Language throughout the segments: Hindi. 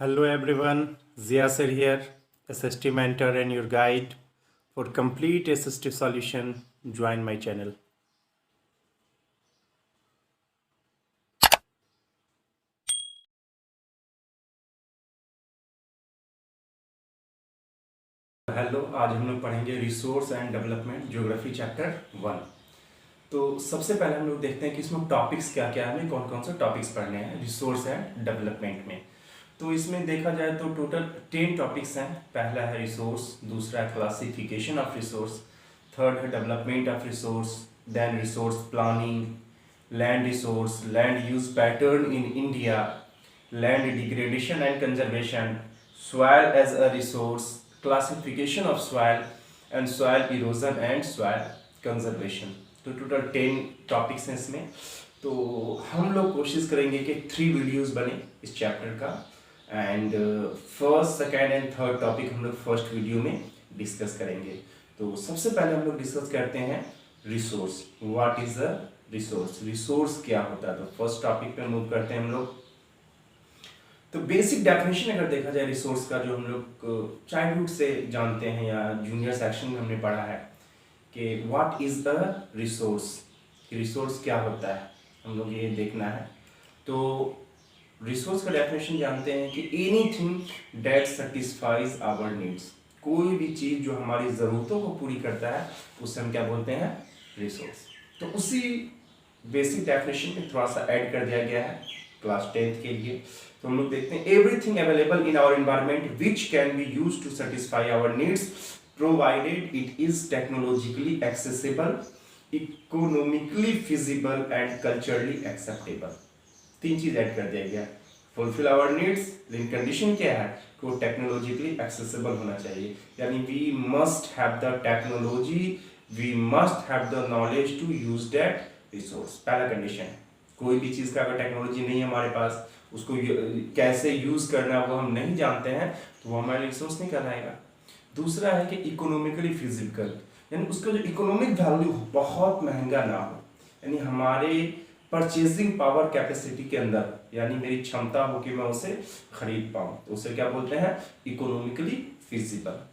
Hello everyone, Ziasir here, SST mentor and your guide for complete SST solution. Join my channel. Hello, आज हम लोग पढ़ेंगे resource and development geography chapter 1। तो सबसे पहले हम लोग देखते हैं कि इसमें टॉपिक्स क्या क्या है, हमें कौन कौन से टॉपिक्स पढ़ने हैं रिसोर्स एंड डेवलपमेंट में। तो इसमें देखा जाए तो टोटल 10 टॉपिक्स हैं। पहला है रिसोर्स, दूसरा है क्लासिफिकेशन ऑफ रिसोर्स, थर्ड है development of resource, then resource planning, land resource, land use pattern in India, land degradation and conservation, soil as a resource, classification of soil and soil erosion and soil conservation। तो टोटल 10 टॉपिक्स हैं इसमें। तो हम लोग कोशिश करेंगे कि 3 वीडियोस बने इस चैप्टर का, and first, second and third topic हम लोग फर्स्ट वीडियो में डिस्कस करेंगे। तो सबसे पहले हम लोग डिस्कस करते हैं resource. What is a resource, resource क्या होता है। तो फर्स्ट टॉपिक पे मूव करते हैं हम लोग। तो बेसिक डेफिनेशन अगर देखा जाए रिसोर्स का, जो हम लोग चाइल्डहुड से जानते हैं या जूनियर सेक्शन में हमने पढ़ा है कि what is the resource, resource क्या होता है, हम लोग ये देखना है। तो रिसोर्स का डेफिनेशन जानते हैं कि anything that satisfies our needs, कोई भी चीज जो हमारी जरूरतों को पूरी करता है उससे हम क्या बोलते हैं, रिसोर्स। तो उसी बेसिक डेफिनेशन में थोड़ा सा ऐड कर दिया गया है क्लास 10th के लिए। तो हम लोग देखते हैं everything available in our environment which can be used to satisfy our needs provided it is technologically accessible, economically feasible and culturally acceptable. 3 चीज ऐड कर दिया गया। फुलफिल आवर नीड्स, लेकिन कंडीशन क्या है कि वो टेक्नोलॉजिकली एक्सेसिबल होना चाहिए, यानी we must have the technology, we must have the knowledge to use that resource. पहला कंडीशन है। कोई भी चीज का अगर टेक्नोलॉजी नहीं है हमारे पास, उसको कैसे यूज करना वो हम नहीं जानते हैं, तो वो हमारे रिसोर्स नहीं कहलाएगा। दूसरा है कि इकोनॉमिकली फिजिकल, यानी उसका जो इकोनॉमिक वैल्यू बहुत महंगा ना हो, यानी हमारे परचेजिंग पावर कैपेसिटी के अंदर, यानी मेरी क्षमता हो कि मैं उसे खरीद पाऊं, तो उसे क्या बोलते हैं, इकोनॉमिकली फिजिबल।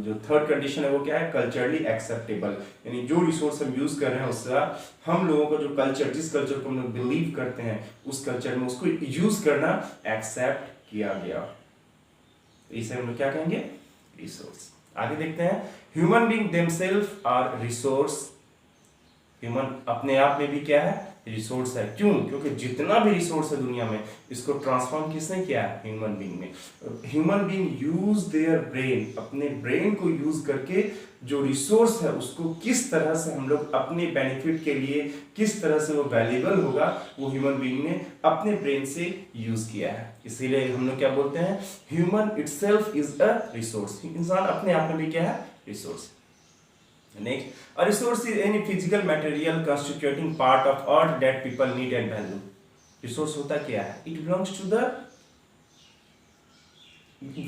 जो थर्ड कंडीशन है वो क्या है, कल्चरली एक्सेप्टेबल, यानी जो रिसोर्स हम यूज कर रहे हैं उसका हम लोगों का जो कल्चर, जिस कल्चर को हम लोग बिलीव करते हैं उस कल्चर में उसको यूज करना एक्सेप्ट किया गया, इसे हम लोग क्या कहेंगे, रिसोर्स। आगे देखते हैं, human being themselves are resource. Human अपने आप में भी क्या है, रिसोर्स है। क्यों? क्योंकि जितना भी रिसोर्स है दुनिया में, इसको ट्रांसफॉर्म किसने किया है, ह्यूमन बीइंग में। Human being use their brain, अपने ब्रेन को यूज करके जो रिसोर्स है उसको किस तरह से हम लोग अपने बेनिफिट के लिए, किस तरह से वो वैल्यूएबल होगा, वो ह्यूमन बीइंग ने अपने ब्रेन से यूज किया है। इसीलिए हम लोग क्या बोलते हैं, human itself is a resource. इंसान अपने आप में भी क्या है, resource. Next, a resource is any physical material constituting part of earth that people need and value. Resource होता क्या है? It belongs to the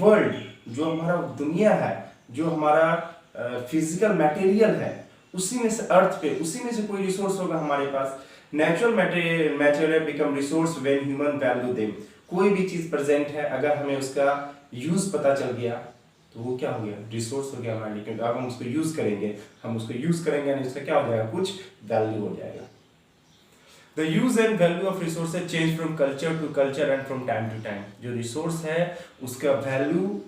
world, जो हमारा दुनिया है, जो हमारा फिजिकल मटेरियल है, उसी में से अर्थ पे, उसी में से कोई रिसोर्स होगा हमारे पास। Natural material become resource when human value them. कोई भी चीज प्रेजेंट है, अगर हमें उसका यूज पता चल गया तो वो क्या हो गया, रिसोर्स हो गया हमारे लिए, क्योंकि अब हम उसको यूज करेंगे, हम उसको यूज करेंगे यानी उसका क्या हो जाएगा, कुछ वैल्यू हो जाएगा। The use and value of resources change from culture to culture and from time to time. जो रिसोर्स है उसका value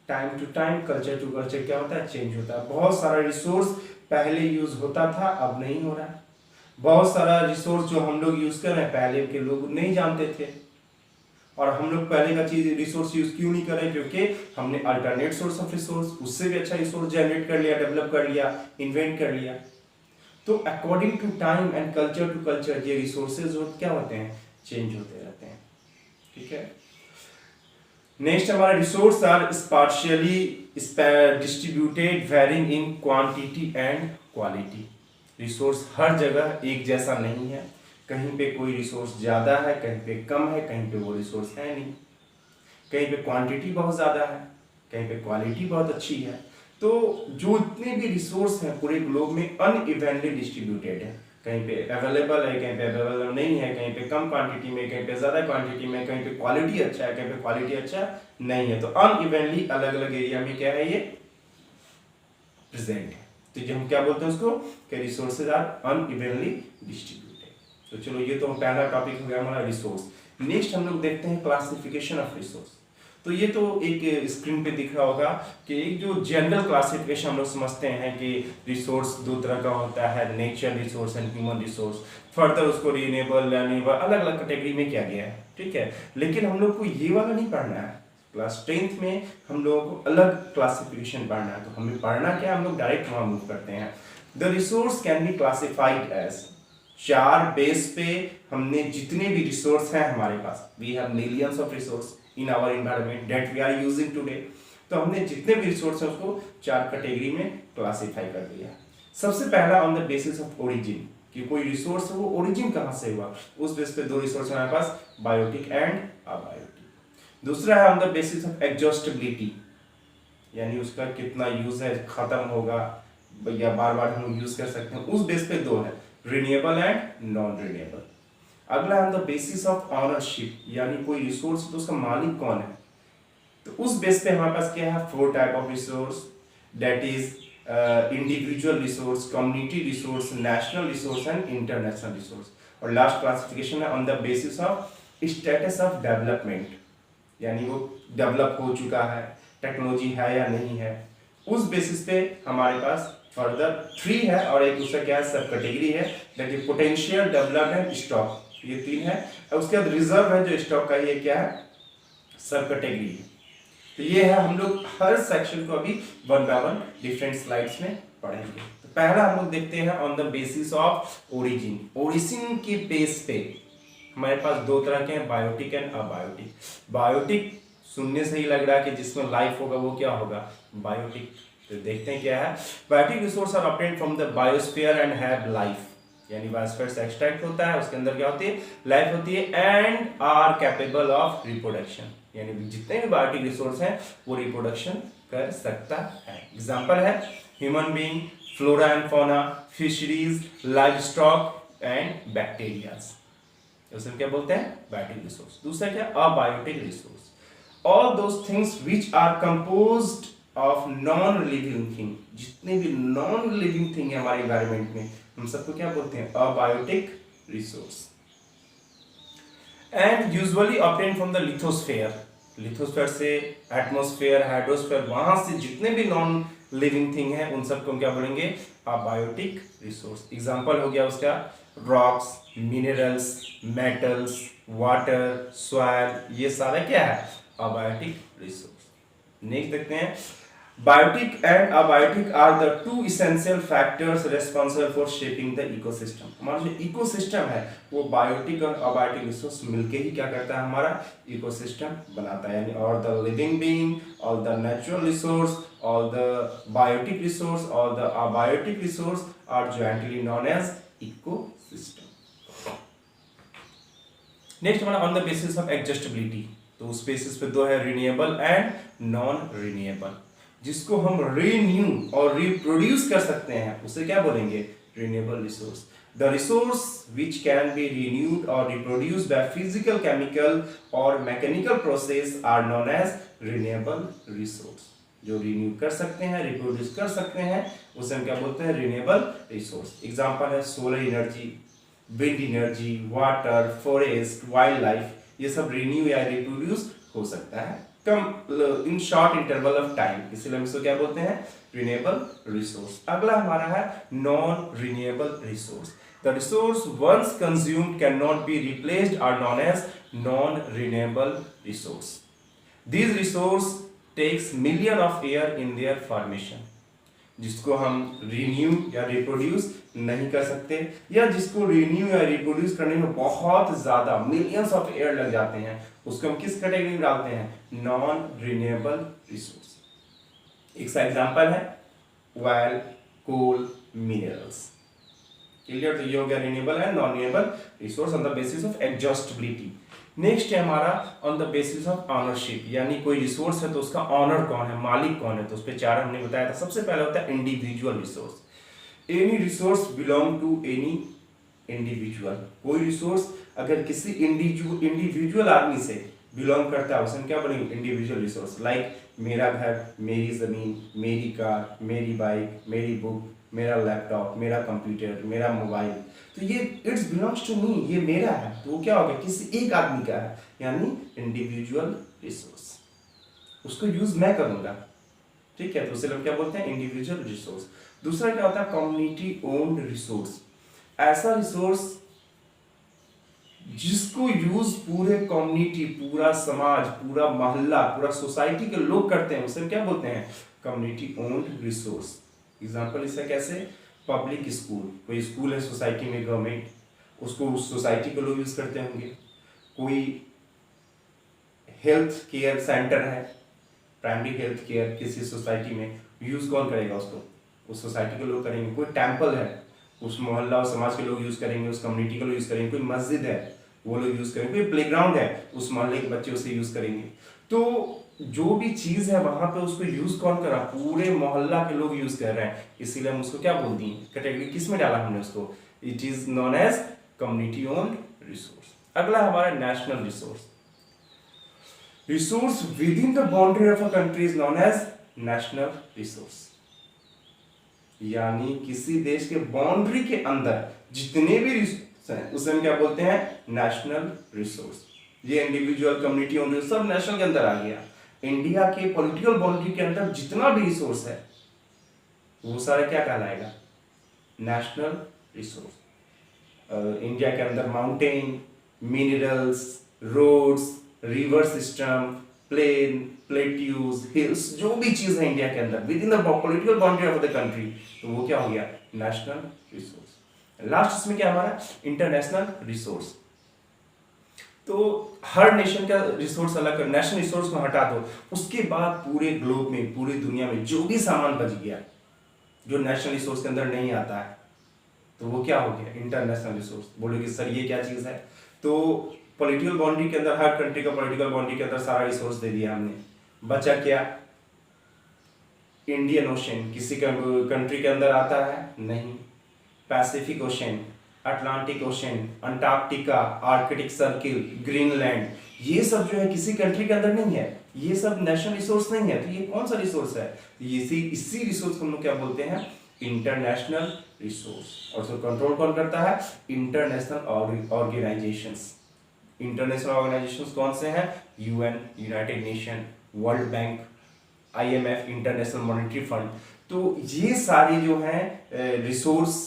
time to time, culture to culture क्या होता है, चेंज होता है। बहुत सारा रिसोर्स पहले यूज होता था, अब नहीं हो रहा है। बहुत सारा रिसोर्स जो हम लोग यूज कर रहे हैं पहले के लोग नहीं जानते थे, और हम लोग पहले का चीज रिसोर्स यूज क्यों नहीं कर रहे, क्योंकि हमने अल्टरनेट सोर्स ऑफ रिसोर्स, उससे भी अच्छा रिसोर्स जनरेट कर लिया, डेवलप कर लिया, इन्वेंट कर लिया। तो according to time and culture to culture ये रिसोर्सेज क्या होते हैं, चेंज होते रहते हैं। ठीक है। नेक्स्ट हमारा resource are sparsely distributed varying in quantity and quality. Resource हर जगह एक जैसा नहीं है, कहीं पे कोई रिसोर्स ज्यादा है, कहीं पे कम है, कहीं पे वो रिसोर्स है नहीं, कहीं पे क्वांटिटी बहुत ज्यादा है, कहीं पे क्वालिटी बहुत अच्छी है। तो जो इतने भी रिसोर्स हैं पूरे ग्लोब में अनइवनली डिस्ट्रीब्यूटेड है, कहीं पे अवेलेबल है, कहीं पे अवेलेबल नहीं है, कहीं पे कम क्वांटिटी में, कहीं पे ज़्यादा क्वांटिटी में, कहीं पे क्वालिटी अच्छा है, कहीं पे क्वालिटी अच्छा नहीं है। तो अनइवनली अलग अलग एरिया में क्या है, ये प्रेजेंट है। तो जो हम क्या बोलते हैं उसको, कि रिसोर्सेज आर अनइवनली डिस्ट्रीब्यूटेड। तो चलो ये तो पहला टॉपिक हो गया हमारा रिसोर्स। नेक्स्ट हम लोग देखते हैं क्लासिफिकेशन ऑफ रिसोर्स। तो ये तो एक स्क्रीन पे दिख रहा होगा कि एक जो जनरल क्लासिफिकेशन हम लोग समझते हैं कि रिसोर्स दो तरह का होता है, nature resource and human resource. Further उसको रिन्यूएबल, रिन्यूएबल अलग अलग कैटेगरी में किया गया है, ठीक है। लेकिन हम लोग को ये वाला नहीं पढ़ना है। क्लास 10th में हम लोग को अलग क्लासिफिकेशन पढ़ना है। तो हमें पढ़ना क्या, हम लोग डायरेक्ट वहां मूव करते हैं। The resource can be classified as, चार बेस पे हमने जितने भी रिसोर्स हैं हमारे पास, we have millions of resource in our environment that we are using today. तो हमने जितने भी रिसोर्स हैं उसको चार कैटेगरी में क्लासिफाई कर दिया। सबसे पहला on the basis of origin, कि कोई रिसोर्स है वो ओरिजिन कहां से हुआ, उस बेस पे दो रिसोर्स हमारे पास, बायोटिक एंड अबायोटिक। दूसरा है ऑन द बेसिस ऑफ एग्जॉस्टेबिलिटी, यानी उसका कितना यूज है, खत्म होगा या बार बार हम यूज कर सकते हैं, उस बेस पे दो है, रिन्यूएबल एंड नॉन रिन्यूएबल। अगला on the basis of ownership, यानी कोई रिसोर्स तो उसका मालिक कौन है। तो उस बेस पे हमारे पास क्या है, 4 type of resource, that is individual resource, community resource, national resource and international resource. और लास्ट क्लासिफिकेशन है on the basis of status of development, यानी वो डेवलप हो चुका है, टेक्नोलॉजी है या नहीं है। उस बेसिस पे हमारे पास फर्दर 3 है, और एक दूसरा क्या है, सब कैटेगरी है, that is potential, developed and stock. ये 3 है। और उसके बाद रिजर्व है जो स्टॉक का, ये क्या है, सब कैटेगरी है। तो ये है, हम लोग हर सेक्शन को अभी one by one different slides में पढ़ेंगे। तो पहला हम लोग देखते हैं on the basis of origin. Origin के बेस पे हमारे पास दो तरह के हैं, बायोटिक एंड अबायोटिक। बायोटिक सुनने से ही लग रहा है कि जिसमें लाइफ होगा वो क्या होगा, बायोटिक। तो देखते हैं क्या है। Biotic resource are obtained from the biosphere and have life, यानी बायोस्फीयर से एक्सट्रैक्ट होता है, उसके अंदर क्या होती है, लाइफ होती है, and are capable of reproduction, यानी जितने भी बायोटिक रिसोर्स हैं वो रिप्रोडक्शन कर सकता है। एग्जांपल है human being, flora and fauna, fisheries, livestock and bacterias. उसे क्या बोलते हैं, बायोटिक रिसोर्स। दूसरा क्या, abiotic resource, all those things which are composed of non living thing. जितने भी नॉन लिविंग थिंग है हमारे एनवायरनमेंट में, हम सबको क्या बोलते हैं, abiotic resource. And usually obtain from the lithosphere, lithosphere से एटमॉस्फेयर, हाइड्रोस्फेयर, वहां से जितने भी नॉन लिविंग थिंग है उन सबको हम क्या बोलेंगे, अबायोटिक रिसोर्स। एग्जांपल हो गया उसका rocks, minerals, metals, water, soil, ये सारा क्या है, अबायोटिक रिसोर्स। नेक्स्ट देखते हैं, biotic and abiotic are the 2 essential factors responsible for shaping the ecosystem। हमारा जो इकोसिस्टम है वो बायोटिक और अबायोटिक रिसोर्स मिलके ही क्या करता है, हमारा इकोसिस्टम बनाता है। यानी all the living being, all the natural resource, all the biotic resource, all the abiotic resource are jointly known as ecosystem. Next हमारा on the basis of adjustability. तो उस बेसिस पे दो है, रिन्यूएबल एंड नॉन रिन्यूएबल। जिसको हम रीन्यू और रिप्रोड्यूस कर सकते हैं उसे क्या बोलेंगे, renewable resource. The resource which can be renewed और रिप्रोड्यूस्ड बाय फिजिकल, केमिकल और mechanical process are known as renewable resource. जो रिन्यू कर सकते हैं, रिप्रोड्यूस कर सकते हैं, उसे हम क्या बोलते हैं, रिन्यूएबल रिसोर्स। एग्जांपल है solar energy, wind energy, water, forest, wildlife, ये सब रिन्यू या रिप्रोड्यूस हो सकता है come in short interval of time, इसलिए हम इसको क्या बोलते हैं, रिन्यूएबल रिसोर्स। अगला हमारा है non renewable resource. The resource once consumed can not be replaced are known as non renewable resource. This resource takes million of year in their formation. जिसको हम रिन्यू या रिप्रोड्यूस नहीं कर सकते, या जिसको रिन्यू या रिप्रोड्यूस करने में बहुत ज्यादा मिलियंस ऑफ ईयर लग जाते हैं, उसको हम किस कैटेगरी में डालते हैं, नॉन रिन्यूएबल रिसोर्स। एक सा एग्जांपल है ऑयल, कोल, मिनरल्स। क्लियर? तो ये हो गया renewable and non renewable resource on the basis of adjustability. Next है हमारा on the basis of ownership, यानी कोई रिसोर्स है तो उसका ऑनर कौन है, मालिक कौन है। तो उस पे 4 हमने बताया था। सबसे पहले होता है individual resource. Any resource belong to any individual. कोई रिसोर्स अगर किसी इंडिविजुअल आदमी से बिलोंग करता है उसे हम क्या बोलेंगे, इंडिविजुअल रिसोर्स। लाइक मेरा घर, मेरी ज़मीन, मेरी कार, मेरी बाइक, मेरी बुक, मेरा लैपटॉप, मेरा कंप्यूटर, मेरा मोबाइल, तो ये इट्स बिलोंग्स टू मी, ये मेरा है। तो वो क्या होगा, किसी एक आदमी का है, यानी इंडिविजुअल रिसोर्स। उसको यूज मैं करूंगा, ठीक है, तो उसे हम क्या बोलते हैं, इंडिविजुअल रिसोर्स। दूसरा क्या होता है, कम्युनिटी ओन्ड रिसोर्स। ऐसा रिसोर्स जिसको यूज पूरे कम्युनिटी, पूरा समाज, पूरा मोहल्ला, पूरा सोसाइटी के लोग करते हैं, उसे क्या बोलते हैं, कम्युनिटी ओन्ड रिसोर्स। एग्जांपल इसका कैसे, पब्लिक स्कूल, कोई स्कूल है सोसाइटी में, गवर्नमेंट, उसको उस सोसाइटी के लोग यूज करते होंगे। कोई हेल्थ केयर सेंटर है, प्राइमरी हेल्थ केयर किसी सोसाइटी में, यूज कौन करेगा उसको, उस सोसाइटी के लोग करेंगे। कोई टेम्पल है, उस मोहल्ला और समाज के लोग यूज करेंगे, उस कम्युनिटी के लोग यूज करेंगे। कोई मस्जिद है, वो लोग यूज करेंगे। कोई प्लेग्राउंड है, उस मोहल्ले के बच्चे उसे यूज करेंगे। तो जो भी चीज है वहां पे उसको यूज कौन कर रहा, पूरे मोहल्ला के लोग यूज कर रहे हैं, इसीलिए हम उसको क्या बोल दिए, कैटेगरी किस में डाला हमने उसको, it is known as community owned resource. अगला हमारा national resource. Resource within the boundary of a country is known as national resource. यानी किसी देश के बाउंड्री के अंदर जितने भी रिसोर्स हैं उसे हम क्या बोलते हैं, नेशनल रिसोर्स। ये इंडिविजुअल, कम्युनिटी ओन्ड रिसोर्स सब नेशनल के अंदर आ गया। इंडिया के पॉलिटिकल बाउंड्री के अंदर जितना भी रिसोर्स है वो सारा क्या कहलाएगा, नेशनल रिसोर्स। इंडिया के अंदर mountain, minerals, roads, river system, plain, plateaus, hills, जो भी चीज है इंडिया के अंदर within the political boundary of the country, तो वो क्या हो गया, नेशनल रिसोर्स। लास्ट इसमें क्या हमारा, इंटरनेशनल रिसोर्स। तो हर नेशन का रिसोर्स अलग, नेशनल रिसोर्स को हटा दो, उसके बाद पूरे ग्लोब में, पूरी दुनिया में जो भी सामान बच गया जो नेशनल रिसोर्स के अंदर नहीं आता है, तो वो क्या हो गया, इंटरनेशनल रिसोर्स। बोलोगे सर ये क्या चीज है, तो पॉलिटिकल बाउंड्री के अंदर, हर कंट्री का पॉलिटिकल बाउंड्री के अंदर सारा रिसोर्स दे दिया हमने, बचा क्या, इंडियन ओशन किसी कंट्री के अंदर आता है नहीं, Pacific ocean, Atlantic ocean, Antarctica, Arctic circle, Greenland, ये सब जो है किसी कंट्री के अंदर नहीं है, ये सब नेशनल रिसोर्स नहीं है। तो ये कौन सा रिसोर्स है, इसी रिसोर्स को हम लोग क्या बोलते हैं, इंटरनेशनल रिसोर्स। और उसको कंट्रोल कौन करता है, इंटरनेशनल ऑर्गेनाइजेशंस। इंटरनेशनल ऑर्गेनाइजेशंस कौन से हैं, UN, United nation, world bank, IMF, international monetary fund. तो ये सारी जो हैं रिसोर्स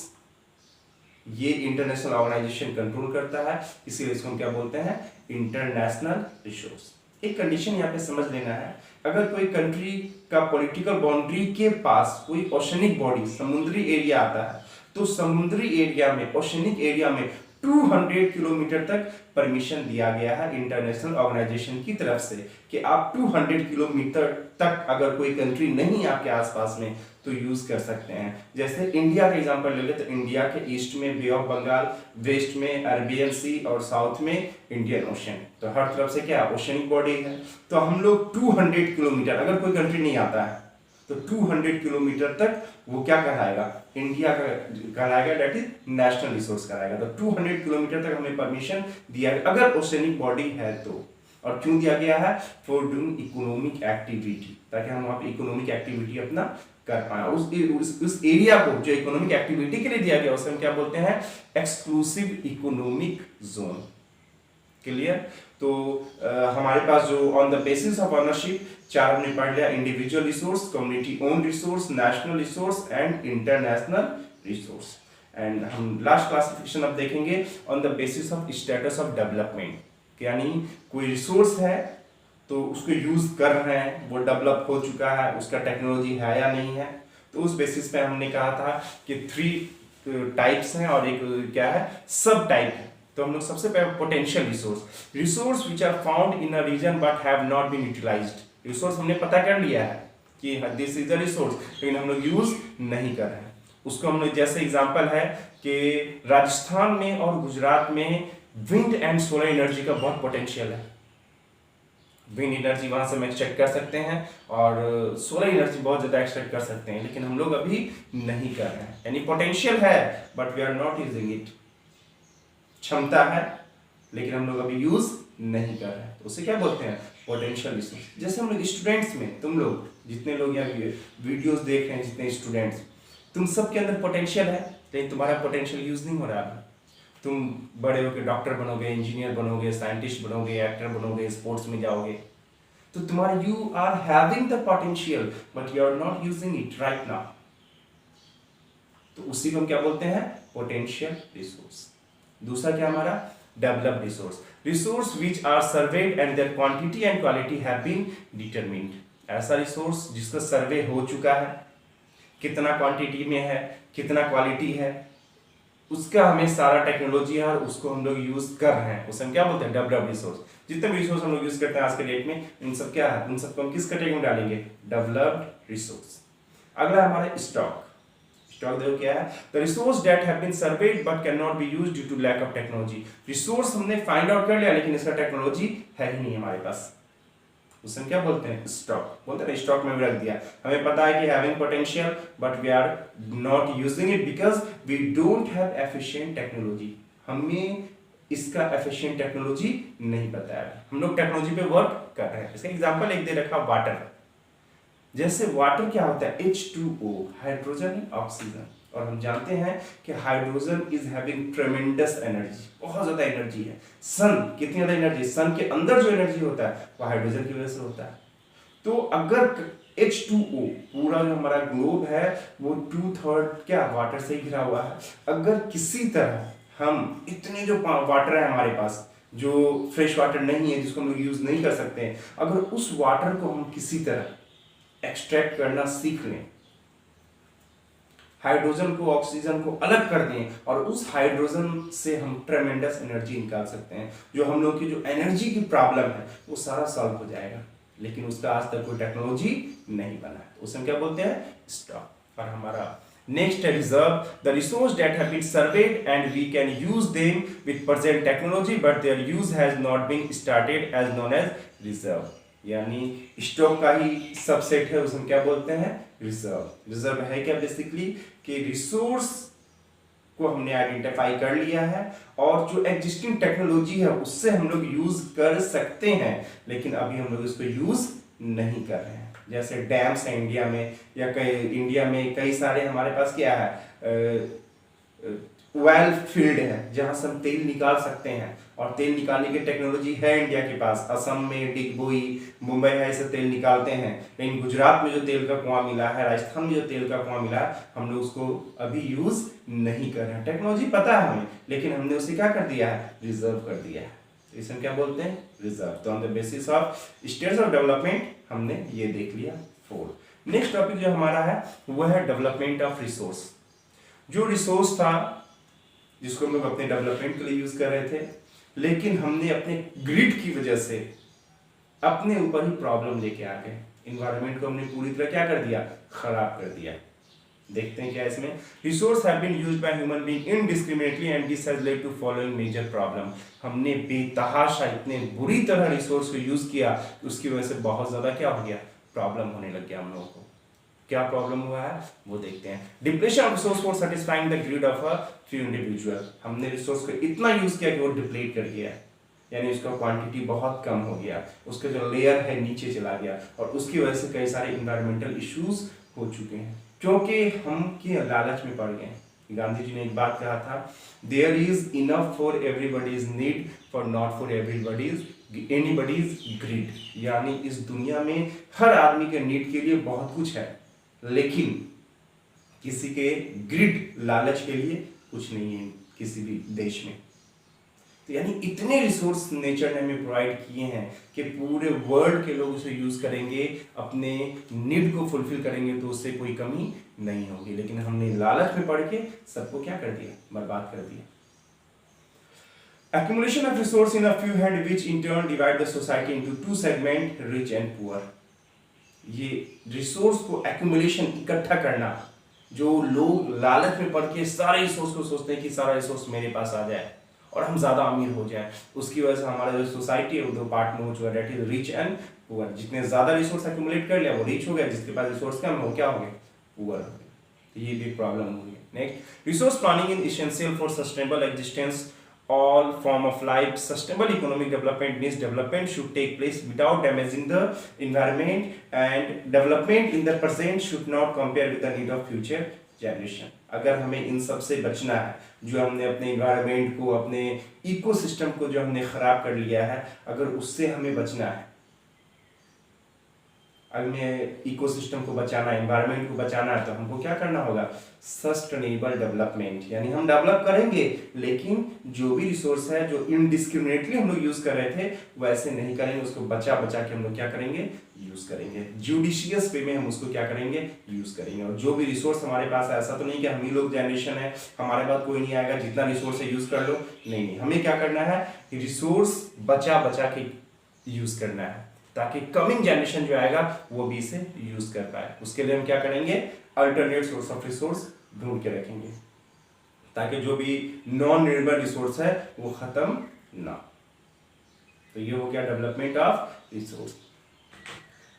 ये इंटरनेशनल ऑर्गेनाइजेशन कंट्रोल करता है, इसीलिए इसको हम क्या बोलते हैं, इंटरनेशनल रिसोर्स। एक कंडीशन यहाँ पे समझ लेना है, अगर कोई कंट्री का पॉलिटिकल बाउंड्री के पास कोई ओशनिक बॉडी, समुद्री एरिया आता है, तो समुद्री एरिया में, ओशनिक एरिया में 200 किलोमीटर तक परमिशन दिया गया है इंटरनेशनल ऑर्गेनाइजेशन की तरफ से कि आप 200 किलोमीटर तक अगर कोई कंट्री नहीं आपके आसपास में तो यूज कर सकते हैं। जैसे इंडिया का एग्जांपल ले ले तो इंडिया के ईस्ट में बे ऑफ बंगाल, वेस्ट में अरेबियन सी और साउथ में इंडियन ओशन, तो हर तरफ से क्या ओशनिक बॉडी है। तो हम लोग 200 किलोमीटर, अगर कोई कंट्री नहीं आता है तो 200 किलोमीटर तक वो क्या कहलाएगा, इंडिया का कहलाएगा, दैट इज नेशनल रिसोर्स कहलाएगा। तो 200 किलोमीटर तक हमें परमिशन दिया गया अगर ओशनिक बॉडी है तो। और क्यों दिया गया है, फॉर डूइंग इकोनॉमिक एक्टिविटी, ताकि हम वहां पे इकोनॉमिक एक्टिविटी अपना कर पाए। उस एरिया को जो इकोनॉमिक एक्टिविटी के लिए दिया गया उसे हम क्या बोलते हैं, एक्सक्लूसिव इकोनॉमिक जोन। क्लियर। तो हमारे पास जो on the basis of ownership चार हमने पढ़ लिया, individual resource, community own resource, national resource and international resource. And हम लास्ट क्लासिफिकेशन अब देखेंगे on the basis of status of development, यानी कोई रिसोर्स है तो उसको यूज कर रहे हैं, वो डेवलप हो चुका है, उसका टेक्नोलॉजी है या नहीं है। तो उस बेसिस पे हमने कहा था कि 3 टाइप्स हैं और एक क्या है, सब टाइप है। तो हम लोग सबसे पहले potential resource which are found in a region but have not been utilised. Resource हमने पता कर लिया है कि दिस इज अ रिसोर्स, लेकिन हम लोग यूज नहीं कर रहे हैं उसको। हम लोग जैसे एग्जांपल है कि राजस्थान में और गुजरात में विंड एंड सोलर एनर्जी का बहुत पोटेंशियल है। विंड एनर्जी वहां से हम एक्सट्रैक्ट कर सकते हैं और सोलर एनर्जी बहुत ज्यादा एक्सट्रैक्ट कर सकते हैं, लेकिन हम लोग अभी नहीं कर रहे हैं। यानी पोटेंशियल है but we are not using it. क्षमता है, लेकिन हम लोग अभी यूज नहीं कर रहे हैं, तो उसे क्या बोलते हैं, पोटेंशियल रिसोर्स। जैसे हम लोग स्टूडेंट्स में, तुम लोग जितने लोग यहाँ वीडियोस देख रहे हैं, जितने स्टूडेंट्स, तुम सबके अंदर पोटेंशियल है, लेकिन तुम्हारा पोटेंशियल यूज नहीं हो रहा है। तुम बड़े होकर डॉक्टर बनोगे, इंजीनियर बनोगे, साइंटिस्ट बनोगे, एक्टर बनोगे, स्पोर्ट्स में जाओगे, तो तुम्हारा you are having the potential but you are not using it right now, तो उसी को हम क्या बोलते हैं, पोटेंशियल रिसोर्स। दूसरा क्या हमारा, developed resource, resource which are surveyed and their quantity and quality have been determined. ऐसा रिसोर्स जिसका सर्वे हो चुका है, कितना क्वांटिटी में है, कितना क्वालिटी है, उसका हमें सारा टेक्नोलॉजी है और उसको हम लोग यूज कर रहे हैं, उसे हम क्या बोलते हैं, डेवलप्ड रिसोर्स। जितने भी रिसोर्स हम लोग यूज करते हैं आज के डेट में, इन सब क्या है, उन सबको हम किस कैटेगरी में डालेंगे, डेवलप्ड रिसोर्स। अगला हमारा स्टॉक। स्टॉक देखो क्या है, the resource that have been surveyed but can not be used due to lack of technology. Resource हमने फाइंड आउट कर लिया, लेकिन इसका टेक्नोलॉजी है ही नहीं हमारे पास, उसे हम क्या बोलते हैं, स्टॉक। बोलते हैं स्टॉक में भी रख दिया, हमें पता है कि having potential but we are not using it because we don't have efficient technology. हमें इसका एफिशिएंट टेक्नोलॉजी नहीं पता है, हम लोग टेक्नोलॉजी पे वर्क कर रहे हैं। इसका एग्जांपल एक दे रखा, वाटर। जैसे वाटर क्या होता है, H2O, हाइड्रोजन एंड ऑक्सीजन, और हम जानते हैं कि हाइड्रोजन इज हैविंग ट्रेमेंडस एनर्जी, बहुत ज्यादा एनर्जी है। सन, कितनी ज्यादा एनर्जी, सन के अंदर जो एनर्जी होता है वो हाइड्रोजन की वजह से होता है। तो अगर H2O, पूरा जो हमारा ग्लोब है वो 2/3 क्या वाटर से घिरा हुआ है, अगर किसी तरह हम इतने जो वाटर है हमारे पास, जो फ्रेश वाटर नहीं है, जिसको हम लोग यूज नहीं कर सकते हैं, अगर उस वाटर को हम किसी तरह एक्सट्रैक्ट करना सीख लें, हाइड्रोजन को ऑक्सीजन को अलग कर दें, और उस हाइड्रोजन से हम ट्रेमेंडस एनर्जी निकाल सकते हैं। जो हम लोग की जो एनर्जी की प्रॉब्लम है वो सारा सॉल्व हो जाएगा, लेकिन उसका आज तक कोई टेक्नोलॉजी नहीं बना है, तो उसे हम क्या बोलते हैं, स्टॉक। और हमारा नेक्स्ट है reserve, the resource that have been surveyed and we can use them with present technology but their use has not been started as known as reserve. यानी स्टॉक का ही सबसेट है, उसे हम क्या बोलते हैं, रिजर्व। रिजर्व है क्या, बेसिकली कि रिसोर्स को हमने आइडेंटिफाई कर लिया है और जो एग्जिस्टिंग टेक्नोलॉजी है उससे हम लोग यूज कर सकते हैं, लेकिन अभी हम लोग इसको यूज नहीं कर रहे हैं। जैसे डैम्स है इंडिया में, या इंडिया में कई सारे हमारे पास क्या है, वेल फील्ड है जहां से हम तेल निकाल सकते हैं, और तेल निकालने की टेक्नोलॉजी है इंडिया के पास। असम में डिगबोई, मुंबई है, से तेल निकालते हैं, लेकिन गुजरात में जो तेल का कुआं मिला है, राजस्थान में जो तेल का कुआं मिला है, हम लोग उसको अभी यूज नहीं कर रहे हैं। टेक्नोलॉजी पता है हमें, लेकिन हमने उसे क्या कर दिया है, रिजर्व कर दिया है। इसे हम क्या बोलते हैं, रिजर्व। तो on the basis of stage of development हमने ये देख लिया 4। नेक्स्ट टॉपिक जो हमारा है वो है डेवलपमेंट ऑफ रिसोर्स। जो रिसोर्स था जिसको हम लोग अपने डेवलपमेंट के लिए यूज कर रहे थे, लेकिन हमने अपने ग्रिड की वजह से अपने ऊपर ही प्रॉब्लम लेके आ गए। इन्वायरमेंट को हमने पूरी तरह क्या कर दिया, खराब कर दिया। देखते हैं क्या इसमें, resource have been used by human being indiscriminately and this has led to following major problem. हमने बेतहाशा इतने बुरी तरह रिसोर्स को यूज किया, उसकी वजह से बहुत ज्यादा क्या हो गया, प्रॉब्लम होने लग गया हम लोगों को। क्या प्रॉब्लम हुआ है वो देखते हैं। Depletion of resource for satisfying the grid of a few individual. हमने रिसोर्स को इतना यूज किया कि वो डिप्लीट कर गया, यानी उसका क्वांटिटी बहुत कम हो गया, उसका जो लेयर है नीचे चला गया, और उसकी वजह से कई सारे इन्वायरमेंटल इश्यूज हो चुके हैं, क्योंकि हम की लालच में पड़ गए। गांधी जी ने एक बात कहा था, there is enough for everybody's need for not for anybody's greed. यानी इस दुनिया में हर आदमी के नीड के लिए बहुत कुछ है, लेकिन किसी के ग्रिड लालच के लिए कुछ नहीं है किसी भी देश में। तो यानी इतने रिसोर्स नेचर ने हमें प्रोवाइड किए हैं कि पूरे वर्ल्ड के लोग उसे यूज करेंगे, अपने नीड को फुलफिल करेंगे, तो उससे कोई कमी नहीं होगी। लेकिन हमने लालच में पड़ के सबको क्या कर दिया, बर्बाद कर दिया। Accumulation of resource in a few hands which in turn divide the society into two segments, rich and poor। ये रिसोर्स को एक्यूमुलेशन, इकट्ठा करना, जो लोग लालच में पड़ के सारे रिसोर्स को सोचते हैं कि सारा रिसोर्स मेरे पास आ जाए और हम ज्यादा अमीर हो जाए, उसकी वजह से हमारा जो सोसाइटी है वो दो पार्ट में हो चुका है, that is rich and poor. जितने ज्यादा रिसोर्स एक्यूमुलेट कर लिया वो रिच हो गया, जिसके पास रिसोर्स कम है वो क्या हो गया, पुअर हो गया। तो ये भी प्रॉब्लम हो गई। Next, resource planning is essential for sustainable existence all form of life. Sustainable economic development means development should take place without damaging the environment, and development in the present should not compare with the need of future generation. अगर हमें इन सब से बचना है, जो हमने अपने इन्वायरमेंट को, अपने इकोसिस्टम को जो हमने खराब कर लिया है, अगर उससे हमें बचना है, हमें इकोसिस्टम को बचाना है, एनवायरनमेंट को बचाना है, तो हमको क्या करना होगा? सस्टेनेबल डेवलपमेंट, यानी हम डेवलप करेंगे लेकिन जो भी रिसोर्स है जो इनडिस्क्रिमिनेटली हम लोग यूज कर रहे थे वैसे नहीं करेंगे, उसको बचा बचा के हम लोग क्या करेंगे? यूज करेंगे। जुडिशियस वे में हम उसको क्या करेंगे? यूज करेंगे। और जो भी रिसोर्स हमारे पास है, ऐसा तो नहीं कि हम ही लोग जनरेशन है, हमारे पास कोई नहीं आएगा, जितना रिसोर्स है यूज कर लो, नहीं, हमें क्या करना है? रिसोर्स बचा बचा के यूज करना है, ताकि कमिंग जनरेशन जो आएगा वो भी इसे यूज कर पाए। उसके लिए हम क्या करेंगे? अल्टरनेट सोर्स ऑफ रिसोर्स ढूंढ के रखेंगे, ताकि जो भी नॉन रिन्यूएबल रिसोर्स है वो खत्म ना। तो ये हो गया डेवलपमेंट ऑफ रिसोर्स।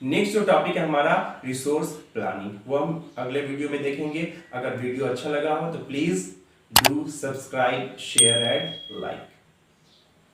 नेक्स्ट जो टॉपिक है हमारा रिसोर्स प्लानिंग, वो हम अगले वीडियो में देखेंगे। अगर वीडियो अच्छा लगा हो तो please do subscribe, share and like.